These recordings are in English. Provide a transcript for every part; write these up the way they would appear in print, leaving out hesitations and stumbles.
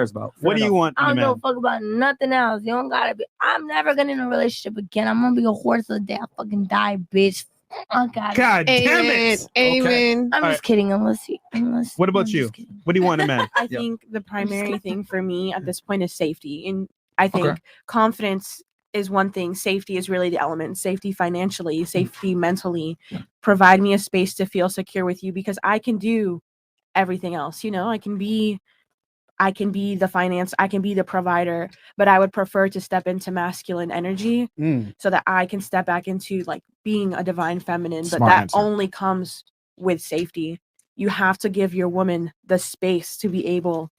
cares about. What do you want? I don't give a fuck about nothing else. You don't gotta be. I'm never getting in a relationship again. I'm gonna be a horse till the day I fucking die, bitch. Oh God. God damn it. Amen. I'm just kidding. Unless. What about I'm you? just kidding. What do you want in a man? I think the primary thing for me at this point is safety. And I think confidence is one thing. Safety is really the element. Safety financially, safety mentally. Provide me a space to feel secure with you because I can do everything else. You know, I can be the finance, I can be the provider, but I would prefer to step into masculine energy so that I can step back into like being a divine feminine. But that only comes with safety. You have to give your woman the space to be able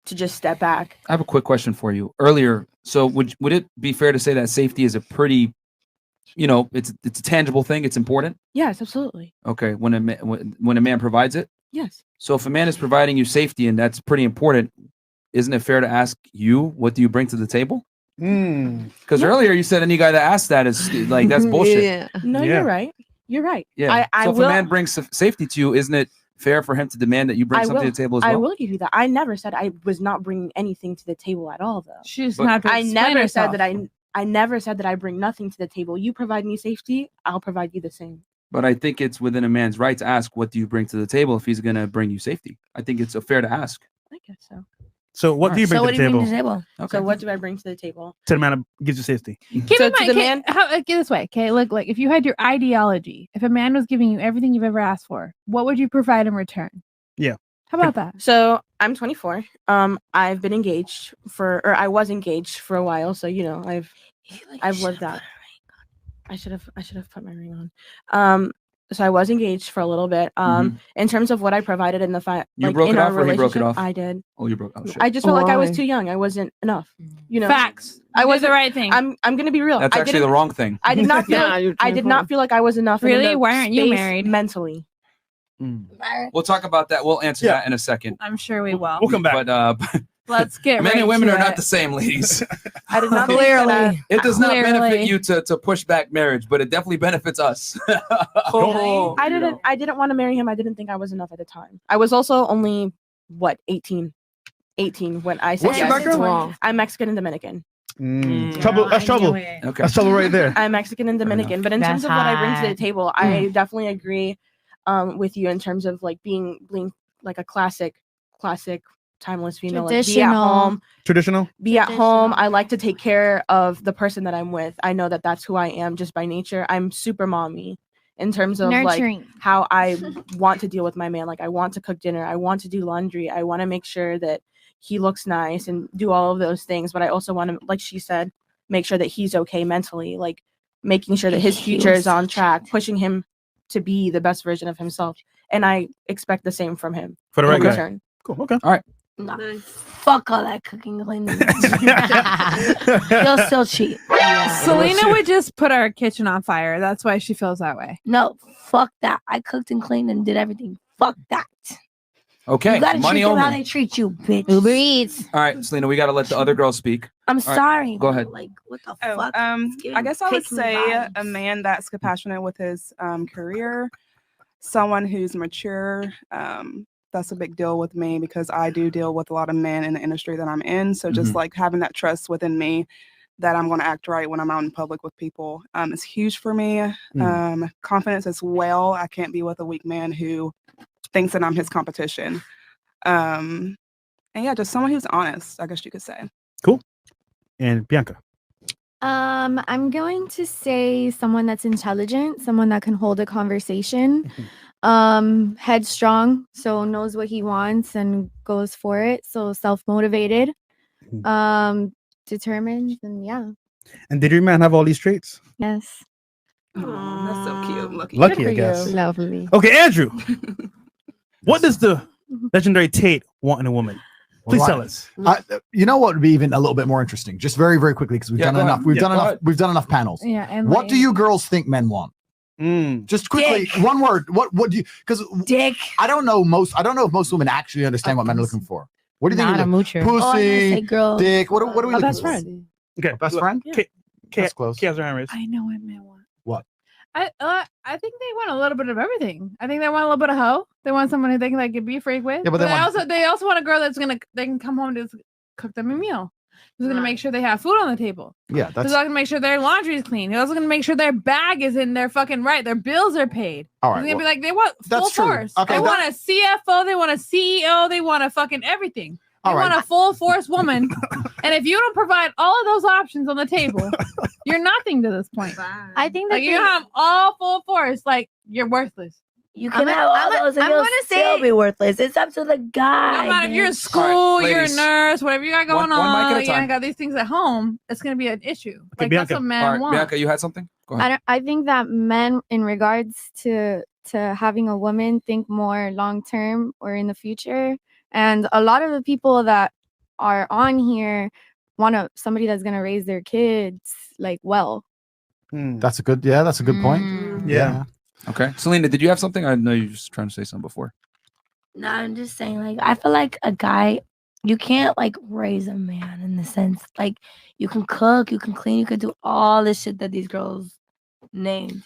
to just step back. I have a quick question for you. Earlier, so would it be fair to say that safety is a pretty, it's a tangible thing? It's important. Yes, absolutely. Okay, when a man provides it. Yes. So if a man is providing you safety and that's pretty important, isn't it fair to ask you, what do you bring to the table? Because earlier you said any guy that asks that is like, that's bullshit. Yeah. No, you're right. You're right. Yeah. So if a man brings safety to you, isn't it fair for him to demand that you bring something to the table as well? I will give you that. I never said I was not bringing anything to the table at all, though. She's not. I never said that I never said that I bring nothing to the table. You provide me safety, I'll provide you the same. But I think it's within a man's right to ask, what do you bring to the table if he's going to bring you safety? I think it's fair to ask. I guess so. So what do you bring to the table? Okay. So what do I bring to the table? To the man that gives you safety. Keep in mind, get this way, okay? Look, like if you had your ideology, if a man was giving you everything you've ever asked for, what would you provide in return? Yeah. How about that? So I'm 24. I've been engaged I was engaged for a while. So I've lived that. I should have put my ring on. So I was engaged for a little bit. In terms of what I provided in the broke it off, or he broke it off? I did. Oh, you broke. Oh, shit. I just felt like I was too young. I wasn't enough. Facts. I was the right thing. I'm gonna be real. That's actually the wrong thing. I did not feel. I did not feel like I was enough. Really? Why aren't you married mentally? We'll talk about that. We'll answer that in a second. I'm sure we will. We'll come back. But let's get men right and women to are not it. the same, ladies. I did not Clearly. It does not benefit you to push back marriage, but it definitely benefits us. I didn't want to marry him. I didn't think I was enough at the time. I was also only 18 when I said What's your background? I'm Mexican and Dominican. Trouble. That's trouble. Okay. That's trouble right there. I'm Mexican and Dominican, but in terms of what I bring to the table, I definitely agree with you in terms of like being like a classic timeless female. Like, be at home. Traditional. Be at home. I like to take care of the person that I'm with. I know that that's who I am just by nature. I'm super mommy in terms of nurturing. like how I want to deal with my man. Like I want to cook dinner. I want to do laundry. I want to make sure that he looks nice and do all of those things. But I also want to, like she said, make sure that he's okay mentally. Like making sure that his future is on track, pushing him to be the best version of himself. And I expect the same from him. For the right guy. return. Cool. Okay. All right. Nah, fuck all that cooking and cleaning. You'll still cheat. Selena would just put our kitchen on fire. That's why she feels that way. No, fuck that. I cooked and cleaned and did everything. Fuck that. Okay. You gotta Money treat them how only. they treat you, bitch. Uber Eats. All right, Selena, we got to let the other girls speak. I'm right, sorry. go ahead. Like, what the Oh, fuck? I guess I would say a man that's compassionate with his career, someone who's mature. That's a big deal with me because I do deal with a lot of men in the industry that I'm in. So just like having that trust within me that I'm going to act right when I'm out in public with people is huge for me. Confidence as well. I can't be with a weak man who thinks that I'm his competition. And yeah, just someone who's honest, I guess you could say. Cool. And Bianca. I'm going to say someone that's intelligent, someone that can hold a conversation, headstrong, so knows what he wants and goes for it. So self-motivated, determined, and yeah. And did your man have all these traits? Yes. Oh, that's so cute. Lucky, I guess. Lovely. Okay, Andrew. What does the legendary Tate want in a woman? Please tell us. You know what would be even a little bit more interesting? Just very, very quickly, because we've done enough. We've done enough panels. Yeah. And what do you girls think men want? Just quickly, one word. What do you? Because dick. I don't know if most women actually understand what men are looking for. What do you think? Not a moocher. Pussy, girl. dick. What are we looking best for? friend. Okay, Best friend. That's close. Kay has her hand raised. I know what men want. What? I think they want a little bit of everything. I think they want a little bit of hoe. They want someone who they can like be freak with. Yeah, but they also want a girl that's they can come home to cook them a meal. Who's going to make sure they have food on the table? Yeah, Who's that's going to make sure their laundry is clean? Who's also going to make sure their bag is in their fucking right? Their bills are paid. all right. Who's going to well, be like, they want full that's true. force. Okay, They want a CFO. They want a CEO. They want a fucking everything. They all right. want a full force woman. And if you don't provide all of those options on the table, you're nothing to this point. I think that Like, you have all full force. Like, you're worthless. You can have all those and you'll still be worthless. It's up to the guy. No matter if you're in bitch. school, All right, you're a ladies. nurse, whatever you got going One mic at a on, you time. got these things at home, it's going to be an issue. Like, Bianca. that's what All men right, want. Bianca, you had something? Go ahead. I think that men, in regards to having a woman, think more long term or in the future. And a lot of the people that are on here want somebody that's gonna raise their kids like well. That's a good. Yeah, that's a good point. Yeah. Okay. Selena, did you have something? I know you were just trying to say something before. No, I'm just saying, like, I feel like a guy, you can't like raise a man in the sense, like, you can cook, you can clean, you can do all this shit that these girls name.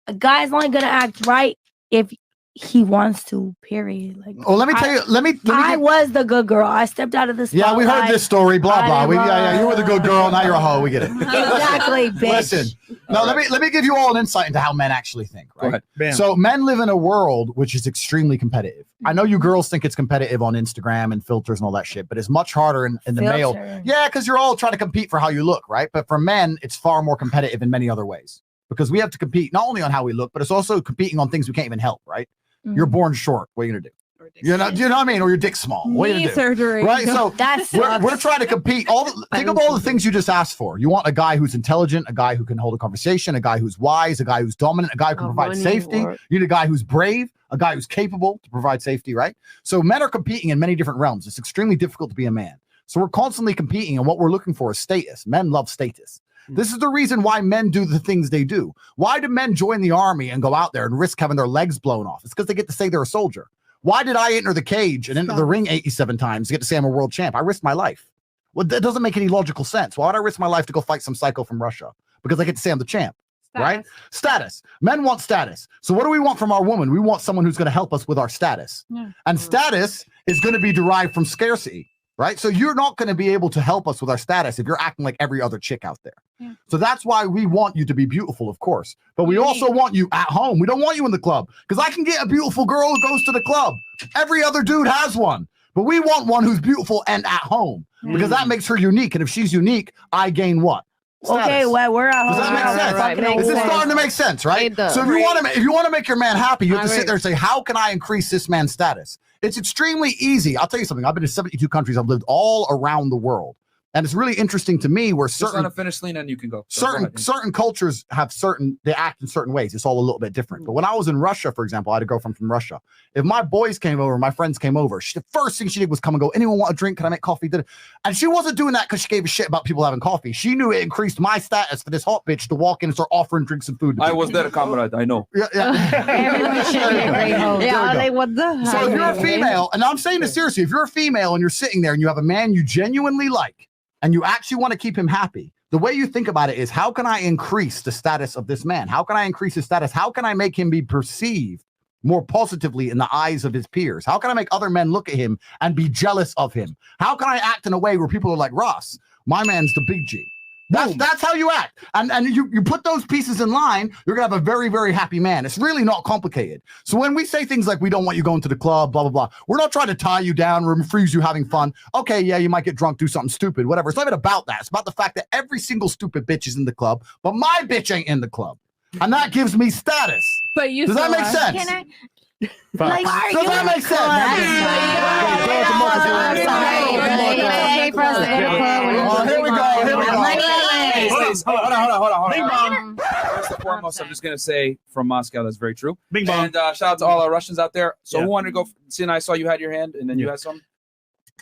A guy's only gonna act right if he wants to, period. Like, Oh, let me tell you. Let me. I was the good girl. I stepped out of the Yeah, we heard spotlight. this story. Blah I blah. didn't Yeah. You were the good girl. Now you're a hoe. We get it. Exactly, bitch. Listen. Now let me give you all an insight into how men actually think. Go Right. ahead. Bam. So men live in a world which is extremely competitive. I know you girls think it's competitive on Instagram and filters and all that shit, but it's much harder in the male. Filter. Yeah, because you're all trying to compete for how you look, right? But for men, it's far more competitive in many other ways because we have to compete not only on how we look, but it's also competing on things we can't even help, right? You're born short. What are you gonna do? You know what I mean? Or your dick's small. What are you Knee gonna do? surgery. Right? So That's we're trying to compete. Think of all the things you just asked for. You want a guy who's intelligent, a guy who can hold a conversation, a guy who's wise, a guy who's dominant, a guy who can provide safety. You need a guy who's brave, a guy who's capable to provide safety, right? So men are competing in many different realms. It's extremely difficult to be a man. So we're constantly competing, and what we're looking for is status. Men love status. This is the reason why men do the things they do. Why do men join the army and go out there and risk having their legs blown off? It's because they get to say they're a soldier. Why did I enter the cage and enter the ring 87 times to get to say I'm a world champ? I risked my life. Well, that doesn't make any logical sense. Why would I risk my life to go fight some psycho from Russia? Because I get to say I'm the champ, right? Status. Men want status. So what do we want from our woman? We want someone who's going to help us with our status. Yeah. And status is going to be derived from scarcity, right? So you're not going to be able to help us with our status if you're acting like every other chick out there. Yeah. So that's why we want you to be beautiful, of course. But we also want you at home. We don't want you in the club because I can get a beautiful girl who goes to the club. Every other dude has one. But we want one who's beautiful and at home because that makes her unique. And if she's unique, I gain what? Status. Okay, well, we're at home. Does that make sense? Right. This is starting to make sense, right? So if you want to make your man happy, you have to sit there and say, how can I increase this man's status? It's extremely easy. I'll tell you something. I've been to 72 countries. I've lived all around the world. And it's really interesting to me where Just certain let him finish, Selena, and you can go. So go ahead. certain cultures have they act in certain ways. It's all a little bit different. But when I was in Russia, for example, I had a girlfriend from Russia. If my boys came over, my friends came over, the first thing she did was come and go, anyone want a drink? Can I make coffee? And she wasn't doing that because she gave a shit about people having coffee. She knew it increased my status for this hot bitch to walk in and start offering drinks and food. I was there, comrade. I know. What the? So if you're a female, and I'm saying this seriously, if you're a female and you're sitting there and you have a man you genuinely like, and you actually want to keep him happy, the way you think about it is, how can I increase the status of this man? How can I increase his status? How can I make him be perceived more positively in the eyes of his peers? How can I make other men look at him and be jealous of him? How can I act in a way where people are like, Ross, my man's the big G. That's how you act. And you put those pieces in line, you're going to have a very, very happy man. It's really not complicated. So when we say things like, we don't want you going to the club, blah, blah, blah, we're not trying to tie you down or freeze you having fun. Okay, yeah, you might get drunk, do something stupid, whatever. It's not even about that. It's about the fact that every single stupid bitch is in the club, but my bitch ain't in the club. And that gives me status. But you Does that make sense? Can I? Like, Does that make sense? Here we go. Ladies, hold on. First and foremost, I'm just going to say from Moscow, that's very true. Bing bong. And shout out to all our Russians out there. So Yeah. who wanted to go? See, and I saw you had your hand, and then you had some.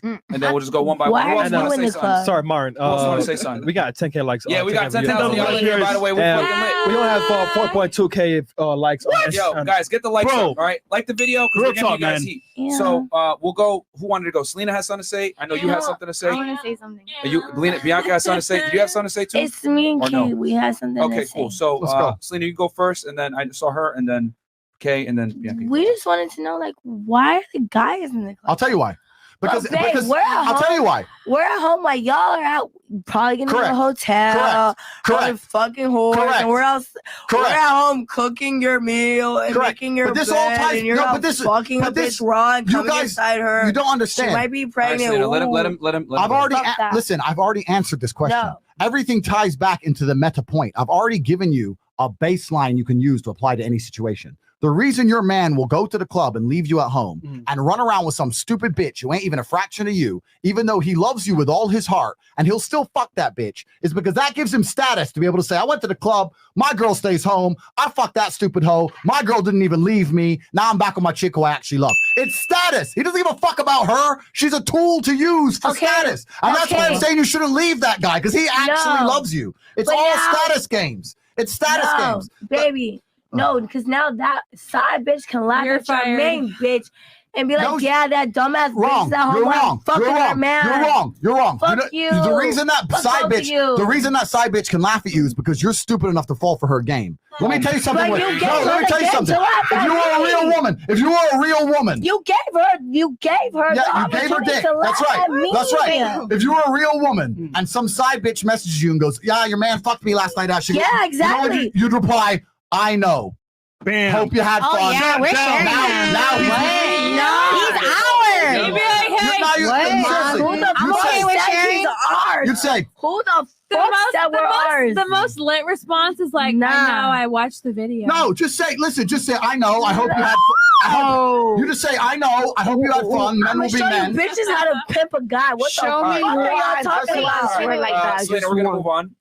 And then we'll just go one by one. Why Who are else you want to in say the something? club? Sorry, Martin. Who else want to say something? We got 10K likes. Yeah, we got 10,000 10,000 y'all in here, by the way. We're And fucking lit. we only have 4.2K likes. Yo, guys, get the likes Bro. up, all right? Like the video because we're Real giving you talk, guys man. heat. Yeah. So we'll go. Who wanted to go? Selena has something to say. I know you had something to I say. want to say something. And Bianca has something to say. Did you have something to say too? It's me and Or Kate. no? We had something Okay, to say. cool. So Let's go. Selena, you go first, and then I saw her, and then Kay, and then Bianca. We just wanted to know, like, why are the guys in the club? I'll tell you why. Because, But babe, because we're at I'll tell home. you why. We're at home like y'all are out, probably gonna Correct. go to a hotel, Correct. fucking whores, Correct. and we're else. We're Correct. at home cooking your meal and Correct. making your But this bed, all ties- and you're no, out but this- fucking but a this- bitch raw and you coming guys- inside her. You don't She understand. might be All right, pregnant. Selena, let him I've go. already Fuck that. listen. I've already answered this question. No. Everything ties back into the meta point. I've already given you a baseline you can use to apply to any situation. The reason your man will go to the club and leave you at home and run around with some stupid bitch who ain't even a fraction of you, even though he loves you with all his heart, and he'll still fuck that bitch, is because that gives him status to be able to say, I went to the club, my girl stays home, I fucked that stupid hoe, my girl didn't even leave me, now I'm back with my chick who I actually love. It's status. He doesn't give a fuck about her. She's a tool to use for status. And that's why I'm saying you shouldn't leave that guy, because he actually loves you. It's But all now- status games. It's status games. Baby. No, because now that side bitch can laugh You're at your fired. main bitch and be like, No, yeah, that dumbass Wrong. bitch at home You're while I'm wrong. fucking You're her wrong. man. You're wrong. You're wrong. Fuck You know, the reason that Fuck side both of bitch, you. the reason that side bitch can laugh at you is because you're stupid enough to fall for her game. Let me tell you something. But you Wait, gave no, her let me the tell you game something. to laugh If at you were a me. real woman, if you were a real woman, You gave her the yeah, you gave her opportunity dick. to laugh That's right. at me. That's right. If you were a real woman and some side bitch messages you and goes, "Yeah, your man fucked me last night." Actually, Yeah, You know what exactly. you'd reply, "I know. Bam. Hope you had Oh, fun." yeah, we're sharing now, that. now he's He's ours. He'd be like, hey, now you- seriously, Who the you fuck say- said he's ours? You'd say, Who the fuck said we're ours? the most lit response is like, Nah. I know, I watched the video. no, just say, listen, just say, "I know. I hope you had fun." You just say, "I know. I hope you had fun. Men will be show men." you bitches how to pimp a guy. What Show the me fuck are why. y'all talking about? Swear like that. Selena, we're gonna move on.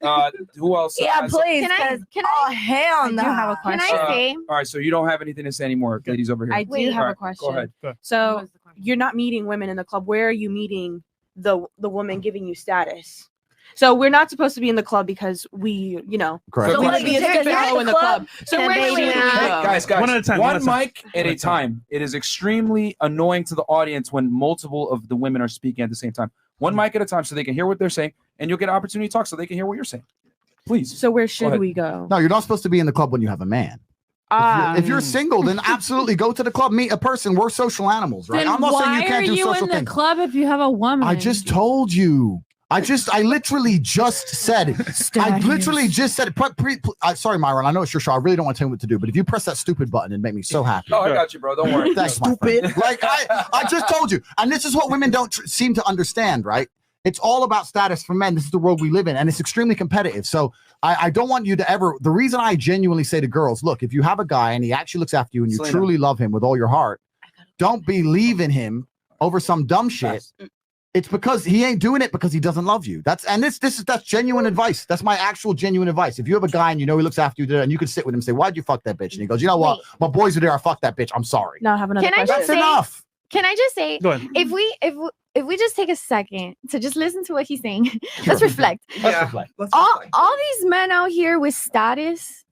Who else? Yeah, has- please. Can I- 'cause- can oh, I- hell no. do have a Can question. I say? All right, so you don't have anything to say anymore, ladies over here. I do Wait. have All a right, question. Go ahead. So you're not meeting women in the club. Where are you meeting the woman giving you status? So we're not supposed to be in the club because we, Correct. So we what, should be you a take us stupid out hoe the in the club? club. So Can where they do we be meet? out? Guys, One at a time, One one at a mic at a time. It is extremely annoying to the audience when multiple of the women are speaking at the same time. One mic at a time so they can hear what they're saying, and you'll get an opportunity to talk so they can hear what you're saying. Please. So where should ahead. we go? No, you're not supposed to be in the club when you have a man. If you're single, then absolutely go to the club, meet a person. We're social animals, right? Then I'm not saying why you can't are do you social in the things. club if you have a woman? I just told you. I literally just said it. I literally just said it. Sorry, Myron. I know it's your show. I really don't want to tell you what to do, but if you press that stupid button, it'd make me so happy. Oh, I got you, bro. Don't worry. Thanks, my friend. Like I just told you, and this is what women don't seem to understand, right? It's all about status for men. This is the world we live in, and it's extremely competitive. So I don't want you to ever. The reason I genuinely say to girls, look, if you have a guy and he actually looks after you and you Selena. truly love him with all your heart, don't be leaving him over some dumb shit. It's because he ain't doing it because he doesn't love you. That's genuine advice. That's my actual genuine advice. If you have a guy and you know he looks after you, and you can sit with him and say, "Why'd you fuck that bitch?" And he goes, "You know what? My boys are there. I fucked that bitch. I'm sorry." Now I have another Can I question. just That's say- enough. Can I just say, Go ahead. if we just take a second to just listen to what he's saying, let's reflect. Let's reflect. All these men out here with status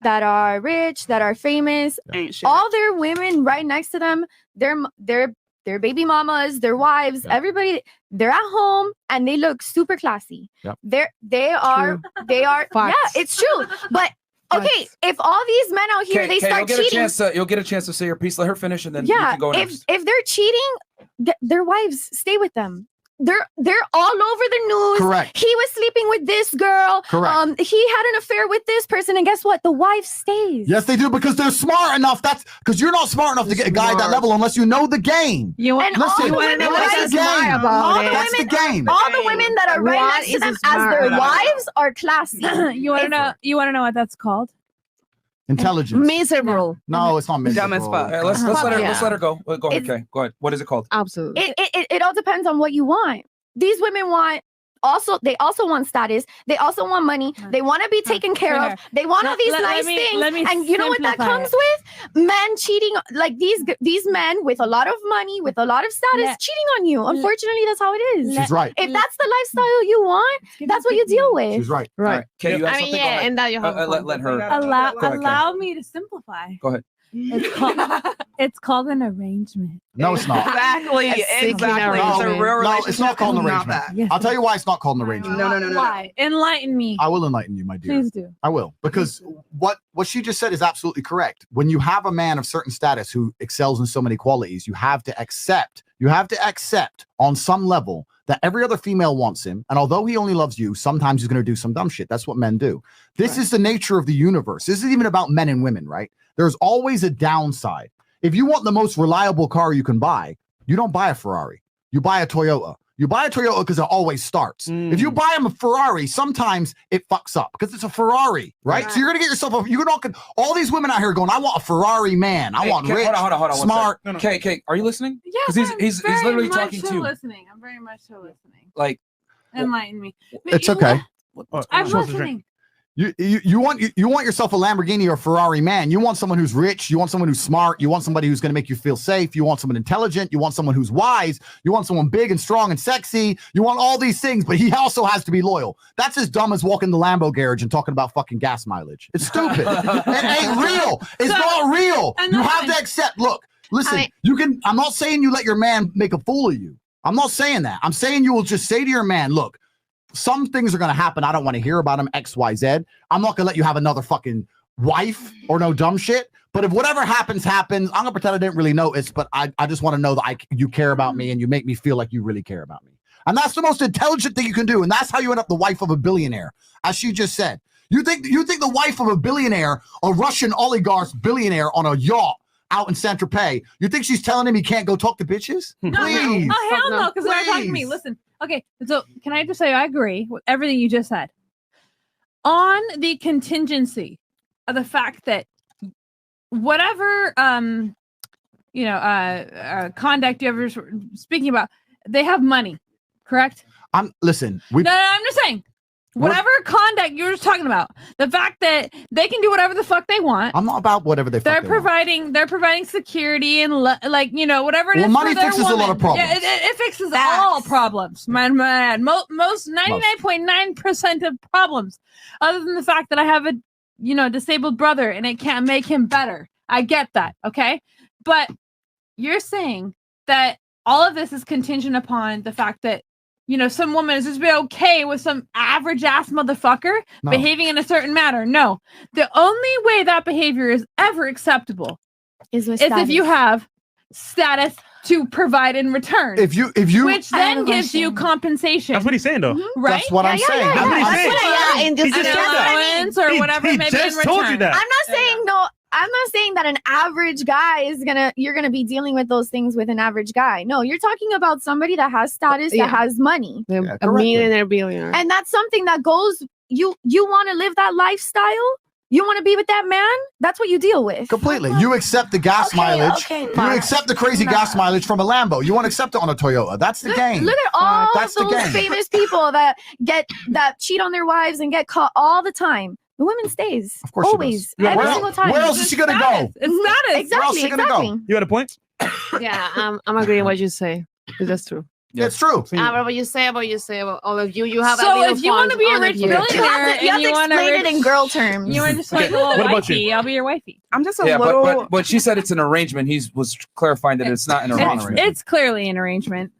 that are rich, that are famous, Ain't shit. all their women right next to them, their baby mamas, their wives, Yeah. everybody, they're at home and they look super classy. Yep. They are yeah, Facts. it's true. But okay, if all these men out here they start cheating, You'll get a chance to say your piece. Let her finish, and then yeah, you can go next. if they're cheating, their wives stay with them. They're all over the news. Correct. He was sleeping with this girl. Correct. He had an affair with this person, and guess what? The wife stays. Yes, they do because they're smart enough. That's because you're not smart enough to get a guy at that level unless you know the game. And all Listen, the women that's right the game. all the That's the women, game. all the women that are right What next to is them a as smart their about wives are classy. You want to know? You want to know what that's called? Intelligence. Miserable. No, it's not miserable. Dumb as fuck. Hey, let's let her. Yeah. Let's let her go. Go ahead, It's- Kay. Go ahead. What is it called? Absolutely. It all depends on what you want. These women want they also want status. They also want money. They want to be taken care of. They want all these nice things. And you know what that comes with? Men cheating, like these men with a lot of money, with a lot of status, cheating on you. Unfortunately, that's how it is. She's right. If that's the lifestyle you want, that's what you deal with. She's right. All right. Kay, you have I mean, something? Go ahead. and that you have let her. allow Go ahead, Kay. allow me to simplify. Go ahead. It's called an arrangement. No, it's not. Exactly. Exactly. It's a real No, relationship. it's not called an Not arrangement. that. Yes, I'll tell you why it's not called an arrangement. No. Why? Enlighten me. I will enlighten you, my dear. Please do. I will, because what she just said is absolutely correct. When you have a man of certain status who excels in so many qualities, you have to accept You have to accept on some level that every other female wants him. And although he only loves you, sometimes he's going to do some dumb shit. That's what men do. This is the nature of the universe. This isn't even about men and women, right? There's always a downside. If you want the most reliable car you can buy, you don't buy a Ferrari. You buy a Toyota. You buy a Toyota because it always starts. If you buy him a Ferrari, sometimes it fucks up because it's a Ferrari, right? So you're gonna get yourself all these women out here going, I want a Ferrari man. I want rich, hold on, smart. Kate, are you listening? Yeah, because he's literally talking to you. Listening. I'm very much so listening. Like, enlighten me. It's okay. I'm listening. You want yourself a Lamborghini or Ferrari man. You want someone who's rich. You want someone who's smart. You want somebody who's going to make you feel safe. You want someone intelligent. You want someone who's wise. You want someone big and strong and sexy. You want all these things, but he also has to be loyal. That's as dumb as walking the Lambo garage and talking about fucking gas mileage. It's stupid. It ain't real. It's not real. You have to accept. Look, listen. I'm not saying you let your man make a fool of you. I'm not saying that. I'm saying you will just say to your man, look, some things are going to happen. I don't want to hear about them, X, Y, Z. I'm not going to let you have another fucking wife or no dumb shit. But if whatever happens, I'm going to pretend I didn't really notice, but I just want to know that you care about me and you make me feel like you really care about me. And that's the most intelligent thing you can do. And that's how you end up the wife of a billionaire, as she just said. You think the wife of a billionaire, a Russian oligarch billionaire on a yacht out in Saint-Tropez, you think she's telling him he can't go talk to bitches? Please. No. Oh, hell no, because they're not talking to me. Listen. Okay, so can I just say I agree with everything you just said. On the contingency of the fact that whatever conduct you ever speaking about, they have money, correct? Listen. No, I'm just saying. Whatever conduct you're just talking about, the fact that they can do whatever the fuck they want. I'm not about whatever they They're providing security and whatever it is. Well, money for their fixes a lot of problems. Yeah, it fixes all problems. Man. Most 99.9% of problems, other than the fact that I have a disabled brother and it can't make him better. I get that, okay? But you're saying that all of this is contingent upon the fact that some woman is just be okay with some average ass motherfucker behaving in a certain manner. No, the only way that behavior is ever acceptable is if you have status to provide in return. If you, which then gives you compensation. That's what he's saying, though. Right? That's what I'm saying. That's what he's saying. He just allowance or whatever. He maybe just in told you return. that. I'm not saying that an average guy you're gonna be dealing with those things with an average guy. No, you're talking about somebody that has status, that has money. A millionaire, billionaire. And that's something that goes, you want to live that lifestyle? You want to be with that man? That's what you deal with. Completely. You accept the gas mileage. You accept the crazy gas mileage from a Lambo. You want to accept it on a Toyota. That's the game. Look at all those famous people that cheat on their wives and get caught all the time. The woman stays. Of course, always. Yeah, every single time. Where else is she gonna go? It's status. Exactly. Where else is she gonna go? You got a point? Yeah, I'm agreeing what you say. That's true. Yeah, it's true. What you say about all of you. You have so if you want to be a rich billionaire you have to explain it in girl terms. You want to just like a little wifey. I'll be your wifey. I'm just a little. But she said it's an arrangement. He was clarifying that it's not an arrangement. It's clearly an arrangement.